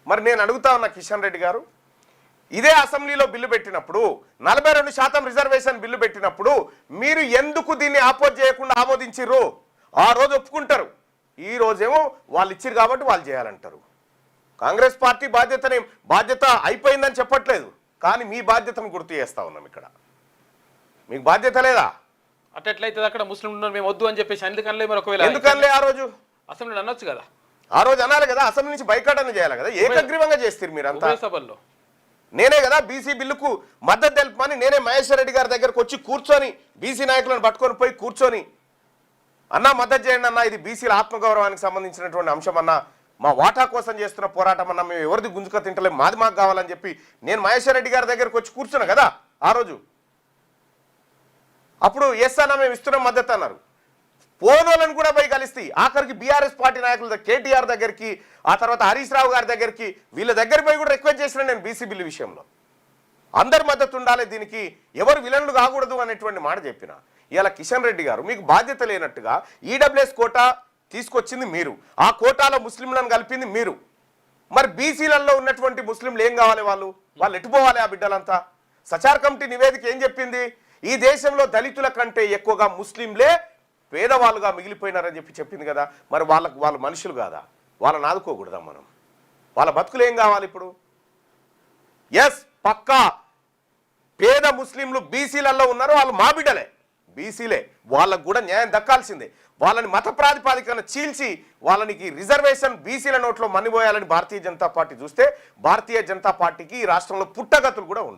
మరి నేను అడుగుతా ఉన్నా కిషన్ రెడ్డి గారు, ఇదే అసెంబ్లీలో బిల్లు పెట్టినప్పుడు 42% రిజర్వేషన్ బిల్లు పెట్టినప్పుడు మీరు ఎందుకు దీన్ని ఆపోజ్ చేయకుండా ఆమోదించిర్రు? ఆ రోజు ఒప్పుకుంటారు, ఈ రోజేమో వాళ్ళు ఇచ్చిరు కాబట్టి వాళ్ళు చేయాలంటారు. కాంగ్రెస్ పార్టీ బాధ్యత అయిపోయిందని చెప్పట్లేదు, కానీ మీ బాధ్యతను గుర్తు చేస్తా ఉన్నాం. ఇక్కడ మీకు బాధ్యత లేదా? అట్లయితే అక్కడ ముస్లింలు మేము వద్దు అని చెప్పేసి ఎందుకనలే? మరి ఒకవేళ ఎందుకనలే ఆ రోజు అసెంబ్లీలో అనొచ్చు కదా, ఆ రోజు అనాలి కదా, అసెంబ్లీ నుంచి బైకాట్ అని చేయాలి కదా. ఏకగ్రీవంగా చేస్తారు మీరంతా. సభల్లో నేనే కదా బీసీ బిల్లుకు మద్దతు తెలుపమని నేనే మహేశ్వర్ రెడ్డి గారి దగ్గరకు వచ్చి కూర్చొని బీసీ నాయకులను పట్టుకొని పోయి కూర్చొని అన్నా మద్దతు చేయండి అన్నా, ఇది బీసీల ఆత్మగౌరవానికి సంబంధించినటువంటి అంశం అన్నా, మా వాటా కోసం చేస్తున్న పోరాటం అన్నా, మేము ఎవరిది గుంజుక తింటలే, మాది మాకు కావాలని చెప్పి నేను మహేశ్వర్ రెడ్డి గారి దగ్గరకు వచ్చి కూర్చున్నా కదా ఆ రోజు. అప్పుడు ఎస్ అన్నా మేము ఇస్తున్నాం మద్దతు అన్నారు. పోనోళ్ళని కూడా పోయి కలిసి ఆఖరికి బీఆర్ఎస్ పార్టీ నాయకుల కేటీఆర్ దగ్గరికి, ఆ తర్వాత హరీష్ రావు గారి దగ్గరికి, వీళ్ళ దగ్గర పోయి కూడా రిక్వెస్ట్ చేసిన నేను బీసీ బిల్లు విషయంలో అందరి మద్దతు ఉండాలి, దీనికి ఎవరు విలన్లు కాకూడదు అనేటువంటి మాట చెప్పిన. ఇలా కిషన్ రెడ్డి గారు మీకు బాధ్యత లేనట్టుగా ఈడబ్ల్యూఎస్ కోటా తీసుకొచ్చింది మీరు, ఆ కోటాలో ముస్లింలను కలిపింది మీరు. మరి బీసీలలో ఉన్నటువంటి ముస్లింలు ఏం కావాలి? వాళ్ళు ఎటుపోవాలి ఆ బిడ్డలంతా? సచార్ కమిటీ నివేదిక ఏం చెప్పింది? ఈ దేశంలో దళితుల కంటే ఎక్కువగా ముస్లింలే పేదవాళ్ళుగా మిగిలిపోయినారని చెప్పింది కదా. మరి వాళ్ళు మనుషులు కాదా? వాళ్ళని ఆదుకోకూడదా మనం? వాళ్ళ బతుకులు ఏం కావాలి ఇప్పుడు? ఎస్, పక్కా పేద ముస్లింలు బీసీలలో ఉన్నారు, వాళ్ళు మా బిడ్డలే, బీసీలే, వాళ్ళకు కూడా న్యాయం దక్కాల్సిందే. వాళ్ళని మత ప్రాతిపాదికన చీల్చి వాళ్ళనికి రిజర్వేషన్ బీసీల నోట్లో మన్నిపోయాలని భారతీయ జనతా పార్టీ చూస్తే భారతీయ జనతా పార్టీకి ఈ రాష్ట్రంలో పుట్టగతులు కూడా ఉండవు.